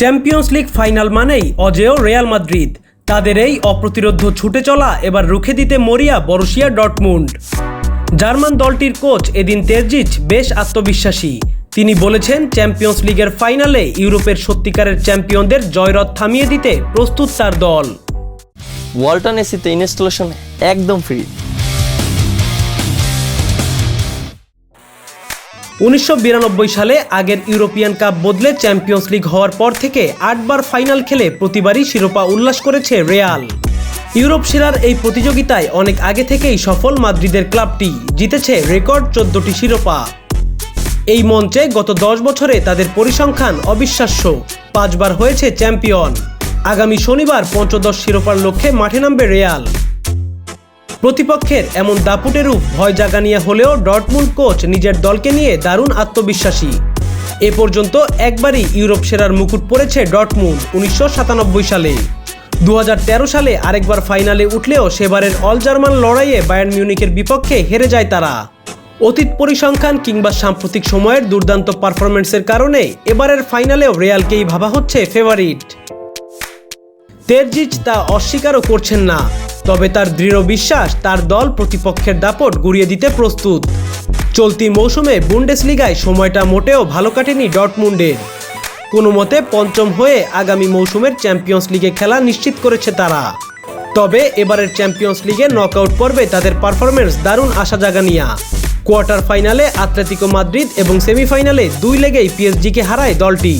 Champions league final মানেই অজেয় Real Madrid. তাদের এই অপ্রতিরোধ্য ছুটে চলা এবার রুখে দিতে মরিয়া বরুসিয়া ডর্টমুন্ড। জার্মান দলটির কোচ এদিন তেরজিচ বেশ আত্মবিশ্বাসী। তিনি বলেছেন, চ্যাম্পিয়ন্স লিগের ফাইনালে ইউরোপের সত্যিকারের চ্যাম্পিয়নদের জয়রথ থামিয়ে দিতে প্রস্তুত তার দল। ওয়ালটন এসিতে ইনস্টলেশন একদম ফ্রি। 1992 সালে আগের ইউরোপিয়ান কাপ বদলে চ্যাম্পিয়ন্স লিগ হওয়ার পর থেকে 8 বার ফাইনাল খেলে প্রতিবারই শিরোপা উল্লাস করেছে রিয়াল। ইউরোপ সেরার এই প্রতিযোগিতায় অনেক আগে থেকেই সফল মাদ্রিদের ক্লাবটি জিতেছে রেকর্ড 14টি শিরোপা। এই মঞ্চে গত 10 বছরে তাদের পরিসংখ্যান অবিশ্বাস্য, 5 বার হয়েছে চ্যাম্পিয়ন। আগামী শনিবার পঞ্চদশ শিরোপার লক্ষ্যে মাঠে নামবে রিয়াল। প্রতিপক্ষের এমন দাপুটে রূপ ভয় জাগানিয়া হলেও ডর্টমুন্ড কোচ নিজের দলকে নিয়ে দারুণ আত্মবিশ্বাসী। এ পর্যন্ত একবারই ইউরোপ সেরার মুকুট পড়েছে ডর্টমুন্ড 1997 সালে। 2013 সালে আরেকবার ফাইনালে উঠলেও সেবারের অল জার্মান লড়াইয়ে বায়ার্ন মিউনিখের বিপক্ষে হেরে যায় তারা। অতীত পরিসংখ্যান কিংবা সাম্প্রতিক সময়ের দুর্দান্ত পারফরম্যান্সের কারণে এবারের ফাইনালেও রিয়ালকেই ভাবা হচ্ছে ফেভারিট। তেরজিচ তা অস্বীকারও করছেন না, তবে তার দৃঢ় বিশ্বাস তার দল প্রতিপক্ষের দাপট গুড়িয়ে দিতে প্রস্তুত। চলতি মৌসুমে বুন্ডেসলিগায় সময়টা মোটেও ভালো কাটেনি ডর্টমুন্ডের। কোনো মতে পঞ্চম হয়ে আগামী মৌসুমের চ্যাম্পিয়ন্স লিগে খেলা নিশ্চিত করেছে তারা। তবে এবারের চ্যাম্পিয়ন্স লিগে নকআউট পর্বে তাদের পারফরম্যান্স দারুণ আশা জাগানিয়া। কোয়ার্টার ফাইনালে আতলেতিকো মাদ্রিদ এবং সেমিফাইনালে 2 লেগেই পিএসজিকে হারায় দলটি।